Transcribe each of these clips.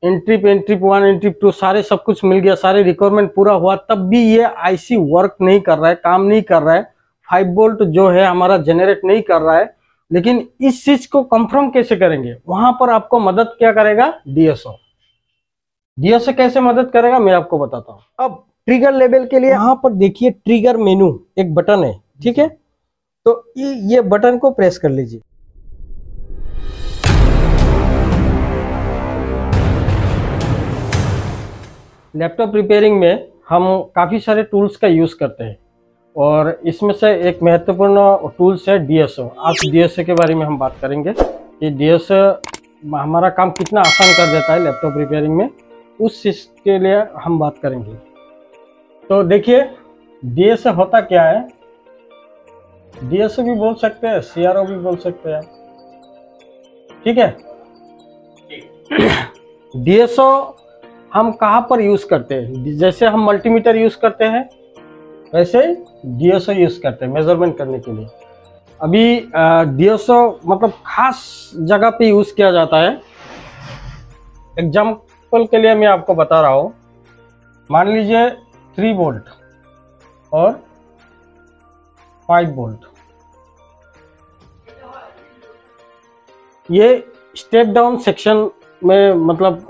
Entry 1 entry 2 सारे सब कुछ मिल गया, सारे रिक्वायरमेंट पूरा हुआ, तब भी ये आईसी वर्क नहीं कर रहा है, काम नहीं कर रहा है, 5 वोल्ट जो है हमारा जनरेट नहीं कर रहा है। लेकिन इस चीज को कंफर्म कैसे करेंगे, वहां पर आपको मदद क्या करेगा, डीएसओ। डीएसओ कैसे मदद करेगा मैं आपको बताता हूँ। अब ट्रिगर लेवल के लिए यहाँ पर देखिए ट्रिगर मेनू एक बटन है, ठीक है, तो ये बटन को प्रेस कर लीजिए। लैपटॉप रिपेयरिंग में हम काफ़ी सारे टूल्स का यूज़ करते हैं और इसमें से एक महत्वपूर्ण टूल्स है डीएसओ। आज डीएसओ के बारे में हम बात करेंगे कि डीएसओ हमारा काम कितना आसान कर देता है लैपटॉप रिपेयरिंग में, उस चीज़ के लिए हम बात करेंगे। तो देखिए डीएसओ होता क्या है, डीएसओ भी बोल सकते हैं, सीआरओ भी बोल सकते हैं, ठीक है। डीएसओ हम कहाँ पर यूज करते हैं, जैसे हम मल्टीमीटर यूज करते हैं वैसे डीएसओ यूज करते हैं मेजरमेंट करने के लिए। अभी डीएसओ मतलब खास जगह पे यूज किया जाता है। एग्जाम्पल के लिए मैं आपको बता रहा हूँ, मान लीजिए 3 वोल्ट और 5 वोल्ट, ये स्टेप डाउन सेक्शन में मतलब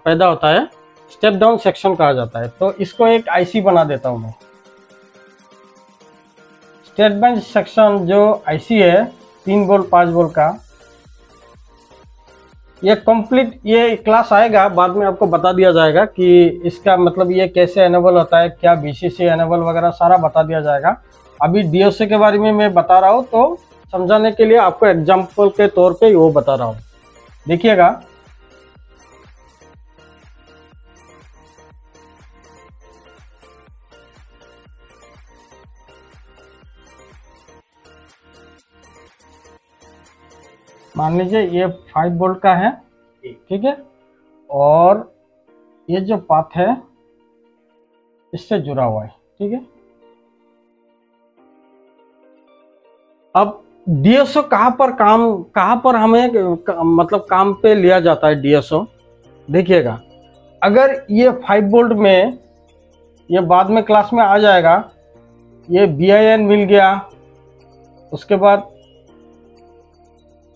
पैदा होता है, स्टेप डाउन सेक्शन कहा जाता है। तो इसको एक आईसी बना देता हूं मैं। स्टेप डाउन सेक्शन जो आईसी है 3 वोल्ट 5 वोल्ट का, ये कंप्लीट, ये क्लास आएगा बाद में आपको बता दिया जाएगा कि इसका मतलब ये कैसे एनेबल होता है, क्या बीसीसी एनेबल वगैरह सारा बता दिया जाएगा। अभी डीएसओ के बारे में मैं बता रहा हूँ तो समझाने के लिए आपको एग्जाम्पल के तौर पे वो बता रहा हूँ। देखिएगा मान लीजिए ये 5 वोल्ट का है, ठीक है, और ये जो पाथ है इससे जुड़ा हुआ है, ठीक है। अब डीएसओ कहाँ पर हमें मतलब काम पे लिया जाता है डीएसओ, देखिएगा। अगर ये 5 वोल्ट में, ये बाद में क्लास में आ जाएगा, ये BIN मिल गया, उसके बाद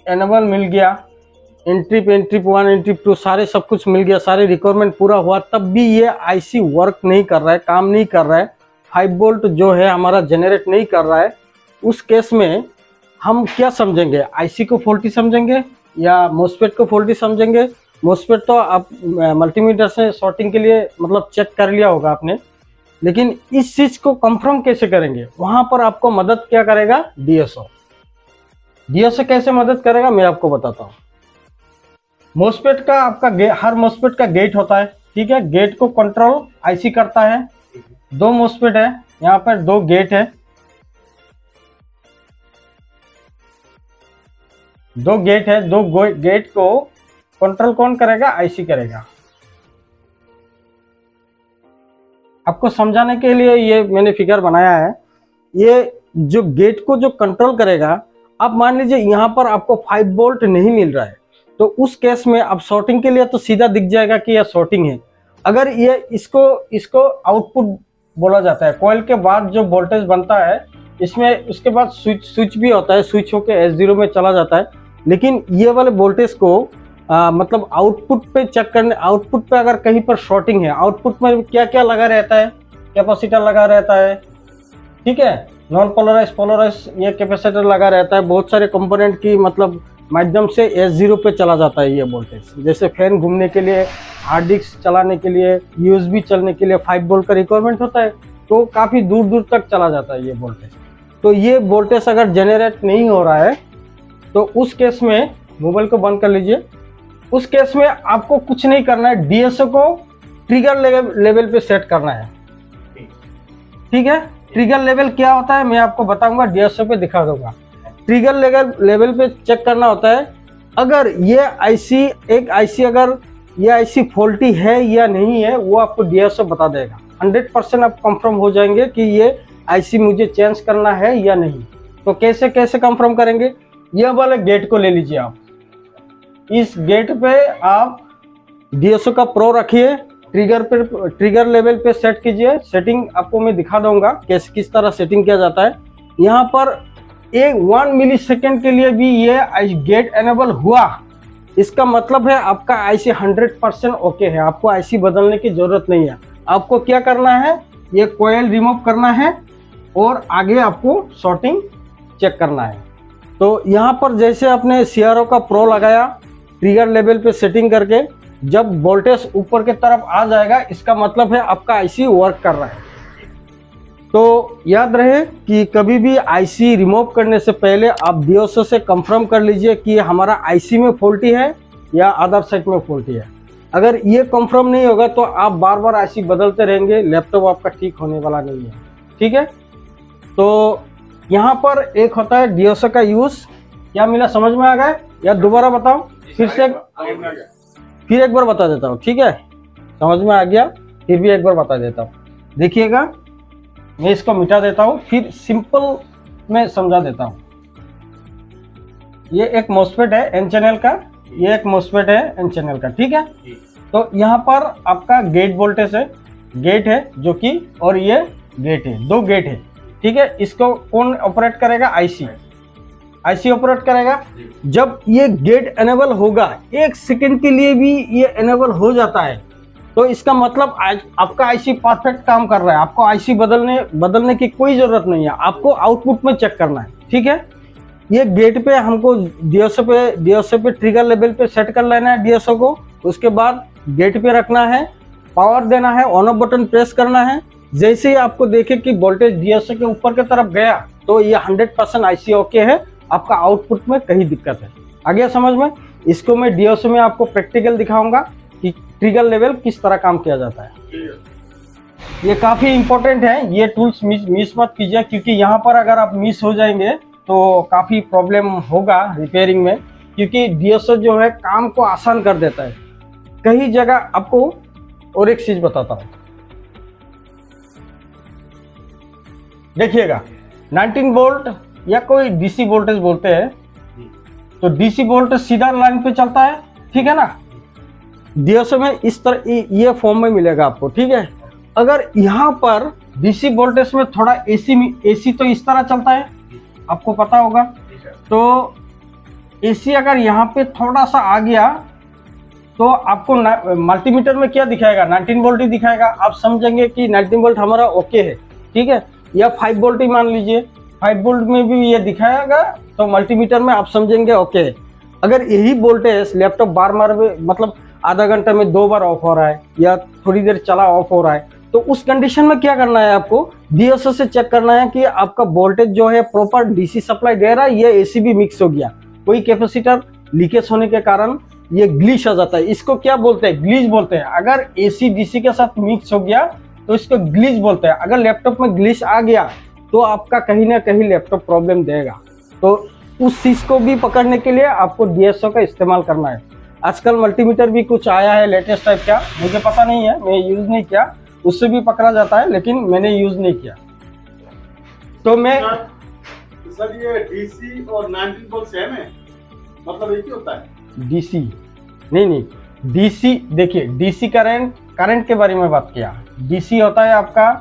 एनेबल मिल गया, एंट्री 1 एंट्री 2 सारे सब कुछ मिल गया, सारे रिक्वायरमेंट पूरा हुआ, तब भी ये आईसी वर्क नहीं कर रहा है, काम नहीं कर रहा है, 5 वोल्ट जो है हमारा जनरेट नहीं कर रहा है। उस केस में हम क्या समझेंगे, आईसी को फॉल्टी समझेंगे या मोस्फेट को फॉल्टी समझेंगे। मोस्फेट तो आप मल्टीमीटर से सॉर्टिंग के लिए मतलब चेक कर लिया होगा आपने, लेकिन इस चीज को कंफर्म कैसे करेंगे, वहां पर आपको मदद क्या करेगा, डीएसओ। डीएसओ कैसे मदद करेगा मैं आपको बताता हूँ। मोस्फेट का आपका हर मोस्फेट का गेट होता है, ठीक है, गेट को कंट्रोल आईसी करता है। 2 मोस्फेट है, यहाँ पर 2 गेट है, 2 गेट है, 2 गेट को कंट्रोल कौन करेगा, आईसी करेगा। आपको समझाने के लिए ये मैंने फिगर बनाया है। ये जो गेट को जो कंट्रोल करेगा, अब मान लीजिए यहाँ पर आपको 5 वोल्ट नहीं मिल रहा है, तो उस केस में अब सॉर्टिंग के लिए तो सीधा दिख जाएगा कि यह सॉर्टिंग है। अगर ये इसको आउटपुट बोला जाता है, कॉइल के बाद जो वोल्टेज बनता है इसमें, उसके बाद स्विच भी होता है, स्विच होके S0 में चला जाता है। लेकिन ये वाले वोल्टेज को मतलब आउटपुट पे चेक करने, आउटपुट पे अगर कहीं पर शॉर्टिंग है, आउटपुट में क्या क्या लगा रहता है, कैपेसिटर लगा रहता है, ठीक है, नॉन पोलराइज पोलराइज ये कैपेसिटर लगा रहता है, बहुत सारे कंपोनेंट की मतलब माध्यम से S0 पे चला जाता है ये वोल्टेज। जैसे फैन घूमने के लिए, हार्ड डिस्क चलाने के लिए, USB चलने के लिए 5 वोल्ट का रिक्वायरमेंट होता है, तो काफ़ी दूर दूर तक चला जाता है ये वोल्टेज। तो ये वोल्टेज अगर जनरेट नहीं हो रहा है तो उस केस में मोबाइल को बंद कर लीजिए। उस केस में आपको कुछ नहीं करना है, डीएसओ को ट्रिगर लेवल पे सेट करना है, ठीक है। ट्रिगर लेवल क्या होता है मैं आपको बताऊंगा, डीएसओ पे दिखा दूंगा। ट्रिगर लेवल पे चेक करना होता है अगर ये आईसी, एक आईसी अगर ये आईसी फॉल्टी है या नहीं है, वो आपको डीएसओ बता देगा। 100% आप कंफर्म हो जाएंगे कि ये आईसी मुझे चेंज करना है या नहीं। तो कैसे कैसे कंफर्म करेंगे, ये वाले गेट को ले लीजिए आप, इस गेट पे आप डीएसओ का प्रो रखिए, ट्रिगर लेवल पे सेट कीजिए। सेटिंग आपको मैं दिखा दूंगा किस तरह सेटिंग किया जाता है। यहाँ पर 1 मिली सेकेंड के लिए भी ये गेट एनेबल हुआ, इसका मतलब है आपका आईसी 100% ओके है, आपको आईसी बदलने की जरूरत नहीं है। आपको क्या करना है, ये कोयल रिमूव करना है और आगे आपको शॉर्टिंग चेक करना है। तो यहाँ पर जैसे आपने सीआरओ का प्रो लगाया, ट्रिगर लेवल पे सेटिंग करके, जब वोल्टेज ऊपर की तरफ आ जाएगा इसका मतलब है आपका आईसी वर्क कर रहा है। तो याद रहे कि कभी भी आईसी रिमूव करने से पहले आप डीएसओ से कंफर्म कर लीजिए कि हमारा आईसी में फॉल्टी है या अदर साइड में फॉल्टी है। अगर ये कंफर्म नहीं होगा तो आप बार बार आईसी बदलते रहेंगे, लैपटॉप आपका ठीक होने वाला नहीं है। ठीक है, तो यहाँ पर एक होता है डीएसओ का यूज। क्या मिला, समझ में आ गया या दोबारा बताओ? फिर एक बार बता देता हूँ। ठीक है, समझ में आ गया, फिर भी एक बार बता देता हूँ। देखिएगा, मैं इसको मिटा देता हूँ, फिर सिंपल में समझा देता हूँ। ये एक मॉसफेट है एन चैनल का, ये एक मॉसफेट है एन चैनल का। ठीक है, तो यहाँ पर आपका गेट वोल्टेज है, गेट है जो कि, और ये गेट है, 2 गेट है। ठीक है, इसको कौन ऑपरेट करेगा? आईसी ऑपरेट करेगा। जब ये गेट एनेबल होगा, 1 सेकंड के लिए भी ये एनेबल हो जाता है, तो इसका मतलब आपका आईसी परफेक्ट काम कर रहा है। आपको आईसी बदलने की कोई जरूरत नहीं है, आपको आउटपुट में चेक करना है। ठीक है, ये गेट पे हमको डीएसओ पे ट्रिगर लेवल पे सेट कर लेना है डीएसओ को। उसके बाद गेट पे रखना है, पावर देना है, ऑन ऑफ बटन प्रेस करना है। जैसे ही आपको देखे कि वोल्टेज डीएसओ के ऊपर की तरफ गया तो ये 100% आईसी ओके है, आपका आउटपुट में कहीं दिक्कत है। आ गया समझ में? इसको मैं डीएसओ में आपको प्रैक्टिकल दिखाऊंगा कि ट्रिगर लेवल किस तरह काम किया जाता है। ये काफी इंपॉर्टेंट है, ये टूल्स मिस मत कीजिए, क्योंकि यहाँ पर अगर आप मिस हो जाएंगे तो काफी प्रॉब्लम होगा रिपेयरिंग में, क्योंकि डीएसओ जो है काम को आसान कर देता है कई जगह। आपको और एक चीज बताता हूँ, देखिएगा 19 वोल्ट या कोई डीसी वोल्टेज बोलते हैं, तो डीसी वोल्टेज सीधा लाइन पे चलता है। ठीक है ना, डीएसओ में इस तरह ये फॉर्म में मिलेगा आपको। ठीक है, अगर यहाँ पर डीसी वोल्टेज में थोड़ा एसी तो इस तरह चलता है, आपको पता होगा। तो एसी अगर यहाँ पे थोड़ा सा आ गया तो आपको मल्टीमीटर में क्या दिखाएगा? 19 वोल्ट ही दिखाएगा। आप समझेंगे कि 19 वोल्ट हमारा ओके है। ठीक है, या 5 वोल्ट ही मान लीजिए, 5 वोल्ट में भी ये दिखाएगा, तो मल्टीमीटर में आप समझेंगे ओके है। अगर यही वोल्टेज लैपटॉप बार मतलब आधा घंटे में 2 बार ऑफ हो रहा है या थोड़ी देर चला ऑफ हो रहा है, तो उस कंडीशन में क्या करना है? आपको डीएसओ से चेक करना है कि आपका वोल्टेज जो है प्रॉपर डीसी सप्लाई दे रहा है, ये एसी भी मिक्स हो गया। कोई कैपेसिटर लीकेज होने के कारण ये ग्लिच आ जाता है, इसको क्या बोलते हैं? ग्लिच बोलते हैं। अगर एसी डीसी के साथ मिक्स हो गया तो इसको ग्लिच बोलते हैं। अगर लैपटॉप में ग्लिच आ गया तो आपका कहीं ना कहीं लैपटॉप प्रॉब्लम देगा। तो उस चीज को भी पकड़ने के लिए आपको डीएसओ का इस्तेमाल करना है। आजकल मल्टीमीटर भी कुछ आया है लेटेस्ट टाइप का, मुझे पता नहीं है, मैं यूज नहीं किया, उससे भी पकड़ा जाता है, लेकिन मैंने यूज नहीं किया। तो मैं सर ये डीसी और 19 वोल्ट सेम है, मतलब एक ही होता है? डीसी नहीं, डीसी देखिए, डीसी करंट के बारे में बात किया। डीसी होता है आपका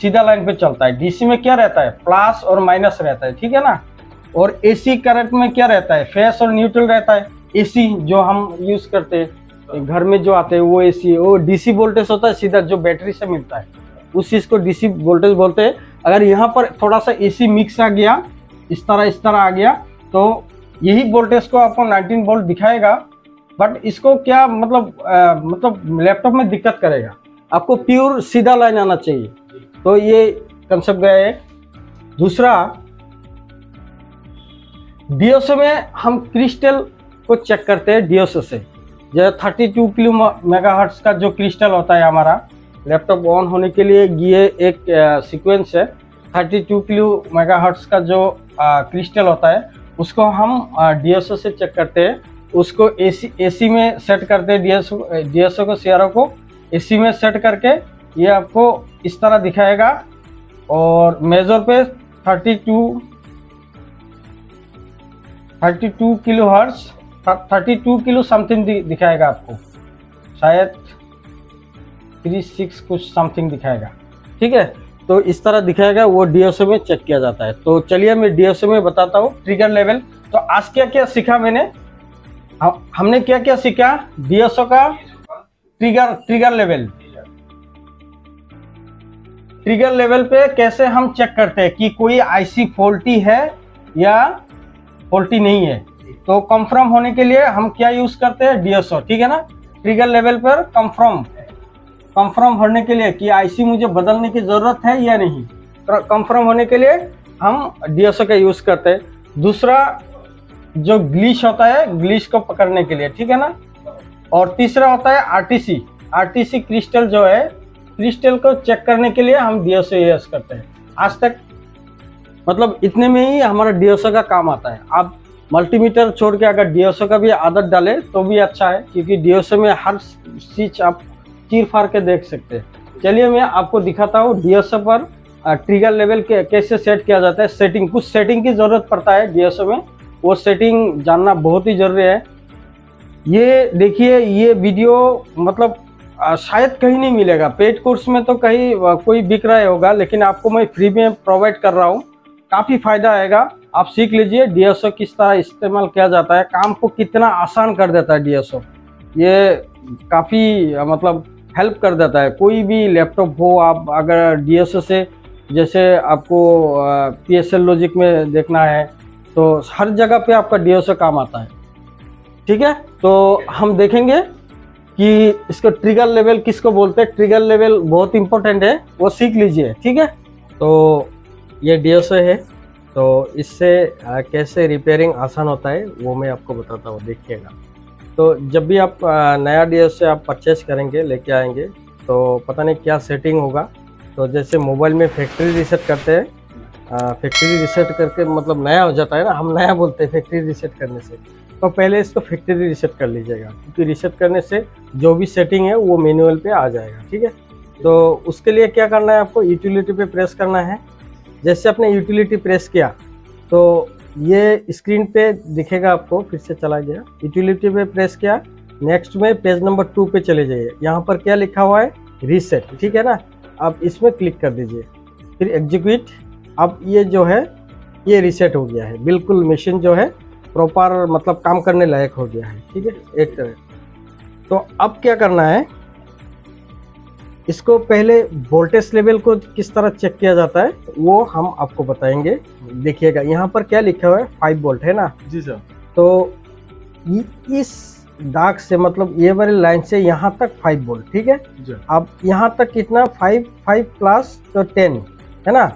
सीधा लाइन पे चलता है। डीसी में क्या रहता है? प्लस और माइनस रहता है। ठीक है ना, और एसी करंट में क्या रहता है? फेस और न्यूट्रल रहता है। एसी जो हम यूज करते हैं घर में जो आते हैं वो एसी, वो डीसी वोल्टेज होता है सीधा जो बैटरी से मिलता है, उस चीज को डीसी वोल्टेज बोलते हैं। अगर यहाँ पर थोड़ा सा एसी मिक्स आ गया, इस तरह आ गया, तो यही वोल्टेज को आपको 19 वोल्ट दिखाएगा, बट इसको क्या मतलब लैपटॉप में दिक्कत करेगा। आपको प्योर सीधा लाइन आना चाहिए। तो ये कंसेप्ट गया है। दूसरा, डीएसओ में हम क्रिस्टल को चेक करते हैं डीएसओ से। जैसे 32 किलो मेगाहर्ट्ज का जो क्रिस्टल होता है हमारा लैपटॉप ऑन होने के लिए, ये एक सीक्वेंस है। 32 किलो मेगाहर्ट्ज का जो क्रिस्टल होता है उसको हम डीएसओ से चेक करते हैं। उसको एसी में सेट करते हैं, डीएसओ को सीआरओ को एसी में सेट करके ये आपको इस तरह दिखाएगा। और मेजर पे 32 किलो हर्ट्ज, 32 किलो समथिंग दिखाएगा आपको। शायद 36 कुछ समथिंग दिखाएगा। ठीक है, तो इस तरह दिखाएगा, वो DSO में चेक किया जाता है। तो चलिए मैं DSO में बताता हूँ ट्रिगर लेवल। तो आज क्या क्या सीखा मैंने, हमने क्या क्या सीखा DSO का ट्रिगर लेवल। ट्रिगर लेवल पे कैसे हम चेक करते हैं कि कोई IC फॉल्टी है या फॉल्टी नहीं है। तो कंफर्म होने के लिए हम क्या यूज करते हैं, DSO। ठीक है ना, ट्रिगर लेवल पर कंफर्म होने के लिए कि IC मुझे बदलने की जरूरत है या नहीं, तो कंफर्म होने के लिए हम DSO का यूज करते हैं। दूसरा जो ग्लिच होता है, ग्लिच को पकड़ने के लिए, ठीक है ना। और तीसरा होता है RTC क्रिस्टल, जो है क्रिस्टल को चेक करने के लिए हम DSO यूज करते हैं। आज तक मतलब इतने में ही हमारा DSO का काम आता है। आप मल्टीमीटर छोड़ के अगर DSO का भी आदत डाले तो भी अच्छा है, क्योंकि DSO में हर चीज आप चीर फाड़ के देख सकते हैं। चलिए मैं आपको दिखाता हूँ DSO पर ट्रिगर लेवल कैसे सेट किया जाता है। कुछ सेटिंग की जरूरत पड़ता है DSO में, वो सेटिंग जानना बहुत ही जरूरी है। ये देखिए, ये वीडियो मतलब शायद कहीं नहीं मिलेगा, पेड कोर्स में तो कहीं कोई बिक रहा होगा, लेकिन आपको मैं फ्री में प्रोवाइड कर रहा हूँ। काफ़ी फायदा आएगा, आप सीख लीजिए DSO किस तरह इस्तेमाल किया जाता है, काम को कितना आसान कर देता है DSO। ये काफ़ी मतलब हेल्प कर देता है। कोई भी लैपटॉप हो, आप अगर DSO से, जैसे आपको PSL लॉजिक में देखना है तो हर जगह पे आपका DSO काम आता है। ठीक है, तो हम देखेंगे कि इसका ट्रिगर लेवल किसको बोलते हैं। ट्रिगर लेवल बहुत इंपॉर्टेंट है, वो सीख लीजिए। ठीक है, तो ये DSO है, तो इससे कैसे रिपेयरिंग आसान होता है वो मैं आपको बताता हूँ, देखिएगा। तो जब भी आप नया DSO आप परचेज करेंगे, लेके आएंगे, तो पता नहीं क्या सेटिंग होगा। तो जैसे मोबाइल में फैक्ट्री रीसेट करते हैं, फैक्ट्री रीसेट करके मतलब नया हो जाता है ना, हम नया बोलते हैं फैक्ट्री रीसेट करने से। तो पहले इसको फैक्ट्री रीसेट कर लीजिएगा, क्योंकि रीसेट करने से जो भी सेटिंग है वो मैनुअल पे आ जाएगा। ठीक है, तो उसके लिए क्या करना है, आपको यूटिलिटी पे प्रेस करना है। जैसे आपने यूटिलिटी प्रेस किया तो ये स्क्रीन पे दिखेगा आपको, फिर से चला गया, यूटिलिटी पे प्रेस किया। नेक्स्ट में पेज नंबर 2 पे चले जाइए, यहाँ पर क्या लिखा हुआ है, रीसेट। ठीक है ना, आप इसमें क्लिक कर दीजिए, फिर एग्जीक्यूट। अब ये जो है ये रीसेट हो गया है, बिल्कुल मशीन जो है प्रॉपर मतलब काम करने लायक हो गया है। ठीक है, एक तरह। तो अब क्या करना है, इसको पहले वोल्टेज लेवल को किस तरह चेक किया जाता है वो हम आपको बताएंगे। देखिएगा यहाँ पर क्या लिखा हुआ है, 5 वोल्ट है ना। जी सर। तो इस दाग से मतलब ये वाली लाइन से यहाँ तक 5 वोल्ट। ठीक है, अब यहाँ तक कितना, 5 प्लस तो 10 है ना।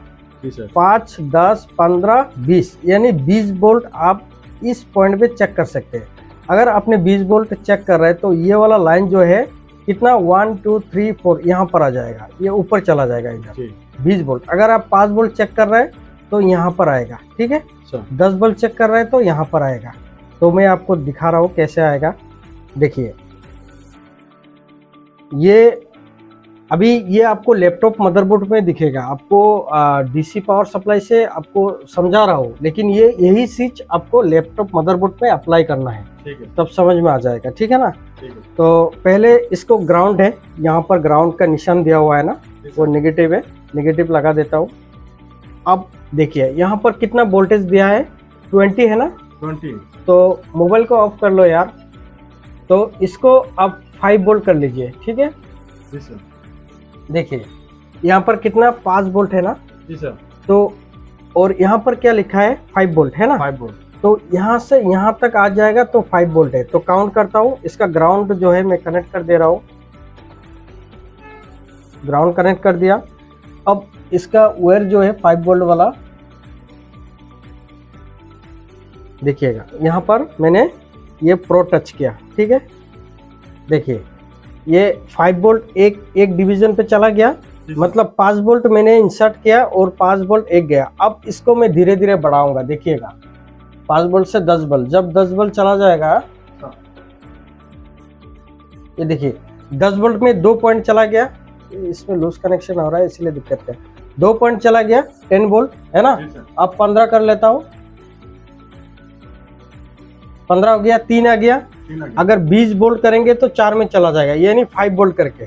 जी सर। 5, 10, 15, 20 यानी 20 वोल्ट आप इस पॉइंट पे चेक कर सकते हैं। अगर आपने 20 वोल्ट चेक कर रहे हैं तो ये वाला लाइन जो है कितना, 1 2 3 4 यहाँ पर आ जाएगा, ये ऊपर चला जाएगा इधर 20 वोल्ट। अगर आप 5 वोल्ट चेक कर रहे हैं तो यहाँ पर आएगा। ठीक है, 10 वोल्ट चेक कर रहे हैं तो यहाँ पर आएगा। तो मैं आपको दिखा रहा हूँ कैसे आएगा। देखिए, ये अभी ये आपको लैपटॉप मदरबोर्ड में दिखेगा, आपको DC पावर सप्लाई से आपको समझा रहा हूँ, लेकिन ये यही चीज आपको लैपटॉप मदरबोर्ड में अप्लाई करना है। ठीक है, तब समझ में आ जाएगा। ठीक है ना। ठीक है। तो पहले इसको ग्राउंड है, यहाँ पर ग्राउंड का निशान दिया हुआ है ना, वो नेगेटिव है, नेगेटिव लगा देता हूँ। अब देखिए यहाँ पर कितना वोल्टेज दिया है, 20 है ना, 20। तो मोबाइल को ऑफ कर लो यार। तो इसको आप 5 वोल्ट कर लीजिए। ठीक है, जी सर। देखिए यहाँ पर कितना, 5 वोल्ट है ना। जी सर। तो और यहाँ पर क्या लिखा है, 5 वोल्ट है ना। 5 वोल्ट। तो यहाँ से यहाँ तक आ जाएगा तो 5 वोल्ट है। तो काउंट करता हूँ, इसका ग्राउंड जो है मैं कनेक्ट कर दे रहा हूँ, ग्राउंड कनेक्ट कर दिया। अब इसका वायर जो है 5 वोल्ट वाला, देखिएगा यहाँ पर मैंने ये प्रो टच किया। ठीक है, देखिए ये 5 वोल्ट एक डिवीजन पे चला गया, मतलब 5 वोल्ट मैंने इंसर्ट किया और 5 वोल्ट एक गया। अब इसको मैं धीरे धीरे बढ़ाऊंगा, देखिएगा 5 वोल्ट से 10 वोल्ट, जब 10 वोल्ट चला जाएगा, ये देखिए 10 वोल्ट में 2 पॉइंट चला गया, इसमें लूज कनेक्शन हो रहा है इसलिए दिक्कत है। 2 पॉइंट चला गया, 10 वोल्ट है ना। अब 15 कर लेता हूँ, 15 हो गया, 3 आ गया, 3 आ गया। अगर 20 वोल्ट करेंगे तो 4 में चला जाएगा, यानी 5 वोल्ट करके।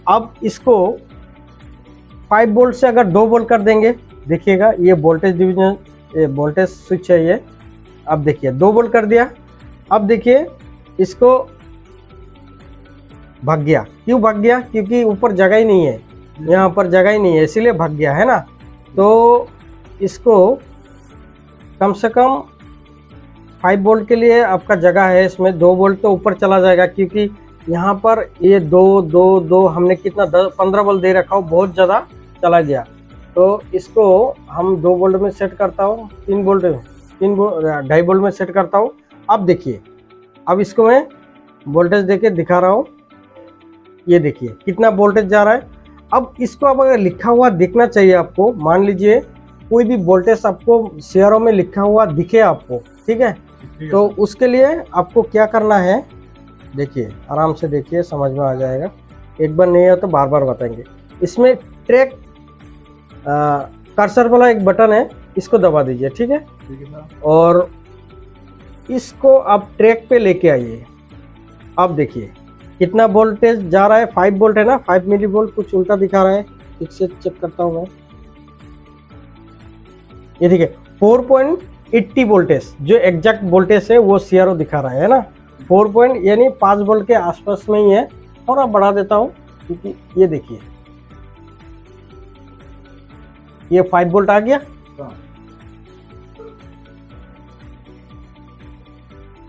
अब इसको 5 वोल्ट से अगर 2 वोल्ट कर देंगे, देखिएगा ये वोल्टेज डिवीजन, ये वोल्टेज स्विच है ये। अब देखिए 2 वोल्ट कर दिया। अब देखिए इसको भाग गया। क्यों भाग गया? क्योंकि ऊपर जगह ही नहीं है, यहाँ पर जगह ही नहीं है, इसीलिए भाग गया है ना। तो इसको कम से कम 5 वोल्ट के लिए आपका जगह है, इसमें 2 वोल्ट तो ऊपर चला जाएगा, क्योंकि यहाँ पर ये 2 हमने कितना 15 वोल्ट दे रखा हो, बहुत ज़्यादा चला गया। तो इसको हम 2 वोल्ट में सेट करता हूँ, 2.5 वोल्ट में सेट करता हूँ। अब देखिए, अब इसको मैं वोल्टेज देके दिखा रहा हूँ। ये देखिए कितना वोल्टेज जा रहा है। अब इसको अब अगर लिखा हुआ देखना चाहिए आपको, मान लीजिए कोई भी वोल्टेज आपको शेयरों में लिखा हुआ दिखे आपको, ठीक है, तो उसके लिए आपको क्या करना है, देखिए आराम से देखिए, समझ में आ जाएगा। एक बार नहीं है तो बार बार बताएंगे। इसमें ट्रैक कर्सर वाला एक बटन है, इसको दबा दीजिए, ठीक है, और इसको आप ट्रैक पे लेके आइए। अब देखिए कितना वोल्टेज जा रहा है, 5 वोल्ट है ना, 5 मिली वोल्ट, कुछ उल्टा दिखा रहा है, ठीक से चेक करता हूँ मैं। ये देखिए 4.80 वोल्टेज, जो एग्जैक्ट वोल्टेज है वो CRO दिखा रहा है ना, 4 यानी 5 वोल्ट के आसपास में ही है। थोड़ा बढ़ा देता हूँ, क्योंकि ये देखिए ये 5 वोल्ट आ गया।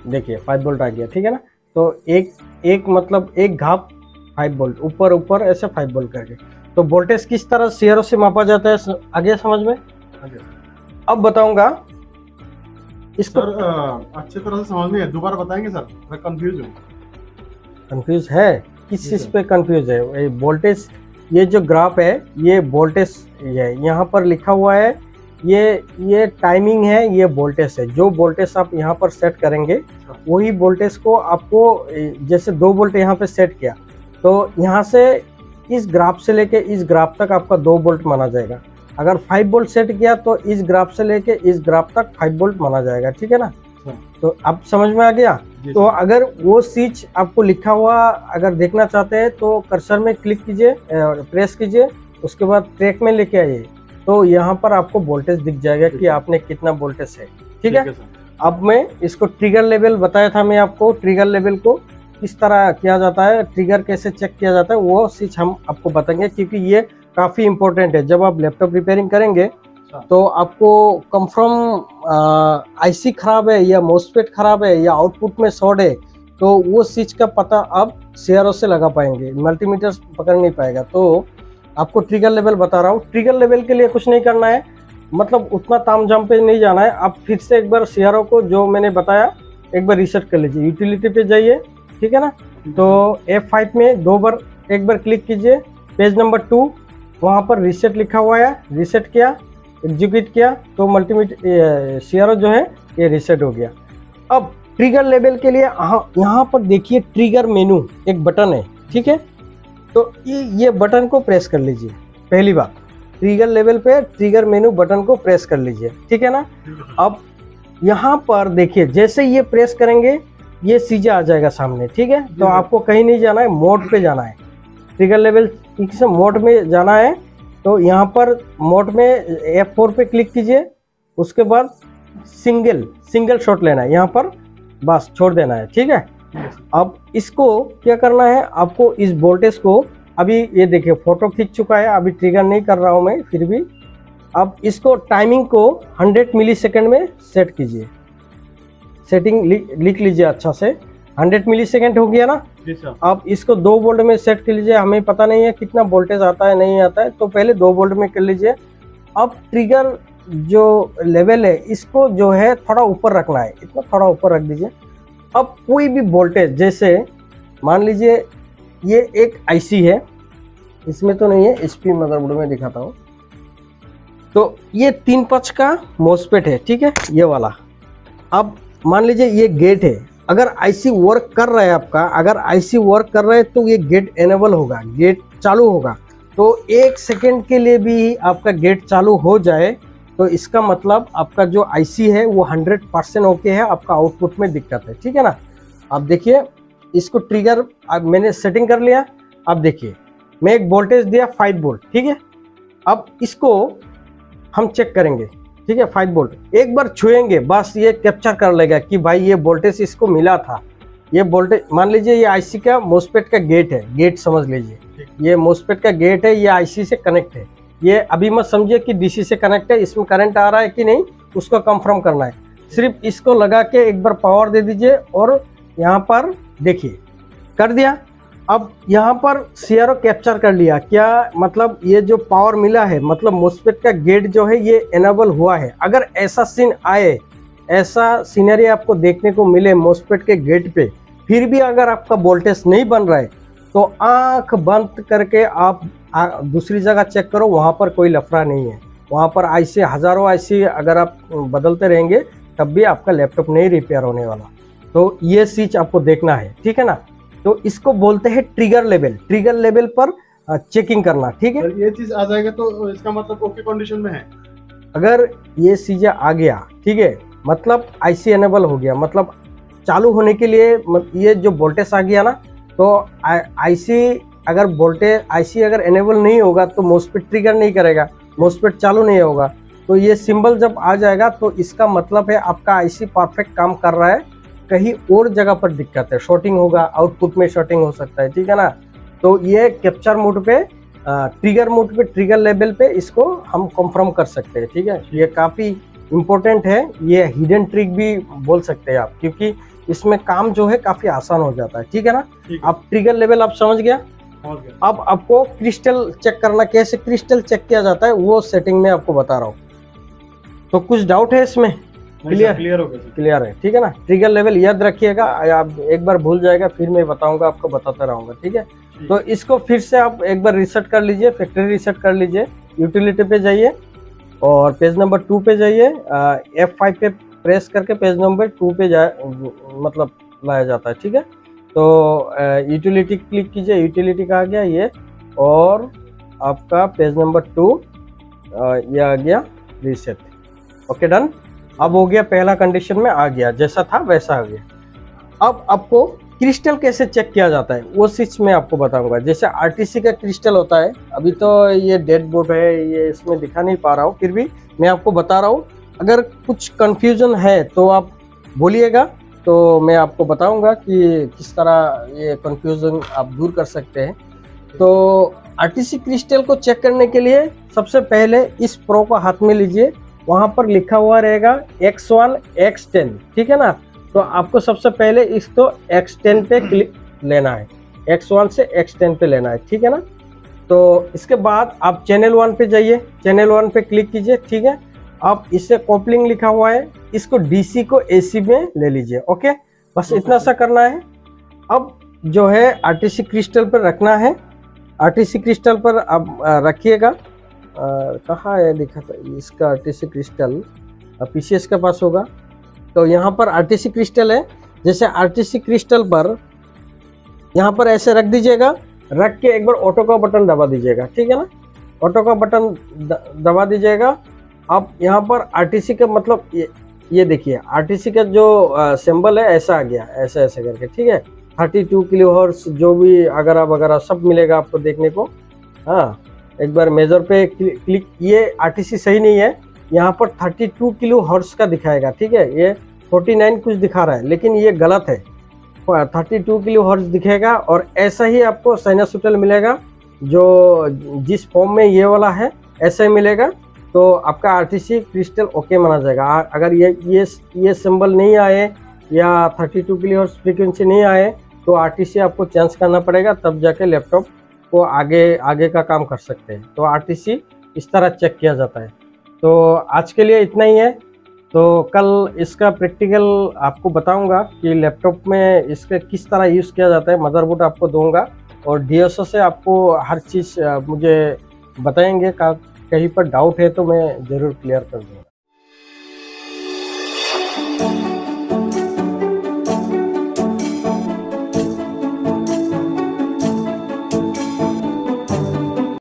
देखिए 5 वोल्ट आ गया, ठीक है ना। तो एक मतलब एक घाप 5 वोल्ट, ऊपर ऐसे 5 वोल्ट करके। तो वोल्टेज किस तरह CRO से मापा जाता है, आगे समझ में। अब बताऊंगा इसको। सर अच्छी तरह से समझ में है, दोबारा बताएंगे सर, मैं कंफ्यूज हूँ। कंफ्यूज है? किस चीज पे कंफ्यूज है? वोल्टेज, ये जो ग्राफ है ये वोल्टेज है, यहाँ पर लिखा हुआ है, ये टाइमिंग है, ये वोल्टेज है। जो वोल्टेज आप यहाँ पर सेट करेंगे वही वोल्टेज को आपको, जैसे 2 वोल्ट यहाँ पे सेट किया, तो यहाँ से इस ग्राफ से लेके इस ग्राफ तक आपका 2 वोल्ट माना जाएगा। अगर 5 वोल्ट सेट किया तो इस ग्राफ से लेके इस ग्राफ तक 5 वोल्ट माना जाएगा, ठीक है ना। तो अब समझ में आ गया। तो अगर वो स्विच आपको लिखा हुआ अगर देखना चाहते हैं तो कर्सर में क्लिक कीजिए, प्रेस कीजिए, उसके बाद ट्रैक में लेके आइए, तो यहाँ पर आपको वोल्टेज दिख जाएगा कि आपने कितना वोल्टेज है, ठीक है। अब मैं इसको ट्रिगर लेवल बताया था मैं आपको, ट्रिगर लेवल को किस तरह किया जाता है, ट्रिगर कैसे चेक किया जाता है, वो स्विच हम आपको बताएंगे, क्योंकि ये काफ़ी इंपॉर्टेंट है। जब आप लैपटॉप रिपेयरिंग करेंगे तो आपको कंफर्म आईसी खराब है या मोसफेट खराब है या आउटपुट में शॉर्ट है, तो वो स्विच का पता आप CRO से लगा पाएंगे, मल्टीमीटर पकड़ नहीं पाएगा। तो आपको ट्रिगर लेवल बता रहा हूँ। ट्रिगर लेवल के लिए कुछ नहीं करना है, मतलब उतना तामझाम पे नहीं जाना है। आप फिर से एक बार CRO को जो मैंने बताया एक बार रीसेट कर लीजिए, यूटिलिटी पे जाइए, ठीक है ना। तो F5 में 2 बार एक बार क्लिक कीजिए, पेज नंबर 2, वहाँ पर रीसेट लिखा हुआ है, रीसेट किया, एग्जीक्यूट किया, तो मल्टीमीटर CRO जो है ये रीसेट हो गया। अब ट्रिगर लेवल के लिए यहाँ पर देखिए ट्रिगर मेनू एक बटन है, ठीक है, तो ये बटन को प्रेस कर लीजिए। पहली बात, ट्रिगर लेवल पे ट्रिगर मेनू बटन को प्रेस कर लीजिए, ठीक है ना। अब यहाँ पर देखिए जैसे ये प्रेस करेंगे ये सीधा आ जाएगा सामने, ठीक है। तो आपको कहीं नहीं जाना है, मोड पे जाना है, ट्रिगर लेवल से मोड में जाना है। तो यहाँ पर मोड में F4 पे क्लिक कीजिए, उसके बाद सिंगल शॉट लेना है, यहाँ पर बस छोड़ देना है, ठीक है। अब इसको क्या करना है, आपको इस वोल्टेज को, अभी ये देखिए फोटो खींच चुका है, अभी ट्रिगर नहीं कर रहा हूँ मैं फिर भी। अब इसको टाइमिंग को 100 मिलीसेकंड में सेट कीजिए, सेटिंग लिख लीजिए अच्छा से, 100 मिलीसेकंड हो गया ना। अब इसको 2 वोल्ट में सेट कर लीजिए, हमें पता नहीं है कितना वोल्टेज आता है नहीं आता है, तो पहले 2 वोल्ट में कर लीजिए। अब ट्रिगर जो लेवल है इसको जो है थोड़ा ऊपर रखना है, इतना थोड़ा ऊपर रख दीजिए। अब कोई भी वोल्टेज, जैसे मान लीजिए ये एक आईसी है, इसमें तो नहीं है, HP मदरबोर्ड में दिखाता हूँ। तो ये 3 पक्ष का मोसफेट है, ठीक है, ये वाला। अब मान लीजिए ये गेट है, अगर आईसी वर्क कर रहा है आपका, अगर आईसी वर्क कर रहा है तो ये गेट एनेबल होगा, गेट चालू होगा। तो 1 सेकेंड के लिए भी आपका गेट चालू हो जाए तो इसका मतलब आपका जो आईसी है वो 100% ओके है, आपका आउटपुट में दिक्कत है, ठीक है ना। अब देखिए इसको ट्रिगर अब मैंने सेटिंग कर लिया। अब देखिए मैं एक वोल्टेज दिया 5 वोल्ट, ठीक है। अब इसको हम चेक करेंगे, ठीक है। 5 वोल्ट एक बार छुएंगे बस ये कैप्चर कर लेगा कि भाई ये वोल्टेज इसको मिला था। ये वोल्टेज मान लीजिए ये आईसी का मोस्फेट का गेट है, गेट समझ लीजिए ये मोस्फेट का गेट है, ये आईसी से कनेक्ट है। ये अभी मत समझिए कि डीसी से कनेक्ट है, इसमें करंट आ रहा है कि नहीं उसको कंफर्म करना है। सिर्फ इसको लगा के एक बार पावर दे दीजिए और यहाँ पर देखिए कर दिया। अब यहाँ पर सीआरओ कैप्चर कर लिया, क्या मतलब ये जो पावर मिला है मतलब मोस्फेट का गेट जो है ये एनेबल हुआ है। अगर ऐसा सीन आए, ऐसा सीनरी आपको देखने को मिले मोस्फेट के गेट पे, फिर भी अगर आपका वोल्टेज नहीं बन रहा है तो आंख बंद करके आप दूसरी जगह चेक करो, वहाँ पर कोई लफड़ा नहीं है। वहाँ पर आईसी हज़ारों आईसी अगर आप बदलते रहेंगे तब भी आपका लैपटॉप नहीं रिपेयर होने वाला। तो ये चीज आपको देखना है, ठीक है ना। तो इसको बोलते हैं ट्रिगर लेवल। ट्रिगर लेवल पर चेकिंग करना, ठीक है। ये चीज आ जाएगा तो इसका मतलब ओके कंडीशन में है। अगर ये चीजें आ गया, ठीक है, मतलब आईसी एनेबल हो गया, मतलब चालू होने के लिए ये जो वोल्टेज आ गया ना, तो आईसी अगर वोल्टेज आईसी अगर एनेबल नहीं होगा तो मोस्फेट ट्रिगर नहीं करेगा, मोस्फेट चालू नहीं होगा। तो ये सिंबल जब आ जाएगा तो इसका मतलब है आपका आईसी परफेक्ट काम कर रहा है, कहीं और जगह पर दिक्कत है, शॉर्टिंग होगा, आउटपुट में शॉर्टिंग हो सकता है, ठीक है ना। तो ये कैप्चर मोड पे ट्रिगर मोड पे ट्रिगर लेवल पे इसको हम कंफर्म कर सकते हैं, ठीक है। ये काफ़ी इम्पोर्टेंट है, ये हिडन ट्रिक भी बोल सकते हैं आप, क्योंकि इसमें काम जो है काफ़ी आसान हो जाता है, ठीक है ना। अब ट्रिगर लेवल आप समझ गया। अब आपको क्रिस्टल चेक करना, कैसे क्रिस्टल चेक किया जाता है वो सेटिंग में आपको बता रहा हूँ। तो कुछ डाउट है इसमें? क्लियर हो गया? क्लियर है, ठीक है ना। ट्रिगर लेवल याद रखिएगा, आप एक बार भूल जाएगा फिर मैं बताऊंगा, आपको बताता रहूंगा, ठीक है। तो इसको फिर से आप एक बार रीसेट कर लीजिए, फैक्ट्री रीसेट कर लीजिए, यूटिलिटी पे जाइए और पेज नंबर 2 पे जाइए। F5 पे प्रेस करके पेज नंबर 2 पे मतलब लाया जाता है, ठीक है। तो यूटिलिटी क्लिक कीजिए, यूटिलिटी का आ गया ये, और आपका पेज नंबर 2 ये आ गया रीसेट। Okay done. अब हो गया, पहला कंडीशन में आ गया, जैसा था वैसा आ गया। अब आपको क्रिस्टल कैसे चेक किया जाता है वो चीज मैं आपको बताऊंगा। जैसे आरटीसी का क्रिस्टल होता है, अभी तो ये डेड बोर्ड है, ये इसमें दिखा नहीं पा रहा हूँ, फिर भी मैं आपको बता रहा हूँ। अगर कुछ कंफ्यूजन है तो आप बोलिएगा, तो मैं आपको बताऊंगा कि किस तरह ये कंफ्यूजन आप दूर कर सकते हैं। तो आरटीसी क्रिस्टल को चेक करने के लिए सबसे पहले इस प्रो को हाथ में लीजिए, वहां पर लिखा हुआ रहेगा X1 X10, ठीक है ना। तो आपको सबसे पहले इसको X10 पे क्लिक लेना है, X1 से X10 पे लेना है, ठीक है ना। तो इसके बाद आप चैनल 1 पे जाइए, चैनल 1 पे क्लिक कीजिए, ठीक है। अब इससे कॉपलिंग लिखा हुआ है, इसको डीसी को एसी में ले लीजिए। ओके, बस इतना सा करना है। अब जो है आरटीसी क्रिस्टल पर रखना है, आरटीसी क्रिस्टल पर आप रखिएगा। कहाँ है लिखा था इसका आरटीसी क्रिस्टल? पीसीएस के पास होगा। तो यहाँ पर आरटीसी क्रिस्टल है, जैसे आरटीसी क्रिस्टल पर यहाँ पर ऐसे रख दीजिएगा, रख के एक बार ऑटो का बटन दबा दीजिएगा, ठीक है ना। ऑटो का बटन दबा दीजिएगा। अब यहाँ पर आरटीसी का मतलब ये देखिए, आरटीसी का जो सिंबल है ऐसा आ गया, ऐसा ऐसे करके, ठीक है। 32 किलोहर्ट्ज जो भी अगैरह वगैरह सब मिलेगा आपको देखने को। हाँ, एक बार मेजर पे क्लिक, ये आरटीसी सही नहीं है, यहाँ पर 32 किलोहर्ट्ज का दिखाएगा, ठीक है। ये 49 कुछ दिखा रहा है, लेकिन ये गलत है, 32 किलोहर्ट्ज दिखेगा। और ऐसा ही आपको साइनसॉइडल मिलेगा, जो जिस फॉर्म में ये वाला है ऐसा ही मिलेगा। तो आपका आरटीसी क्रिस्टल ओके माना जाएगा। अगर ये सिंबल नहीं आए या 32 किलोहर्ट्ज फ्रीक्वेंसी नहीं आए तो आरटीसी आपको चेंज करना पड़ेगा, तब जाके लैपटॉप को आगे का काम कर सकते हैं। तो आरटीसी इस तरह चेक किया जाता है। तो आज के लिए इतना ही है। तो कल इसका प्रैक्टिकल आपको बताऊंगा कि लैपटॉप में इसका किस तरह यूज़ किया जाता है। मदरबोर्ड आपको दूंगा और डीएसओ से आपको हर चीज़ मुझे बताएंगे। कहीं पर डाउट है तो मैं ज़रूर क्लियर कर दूँगा।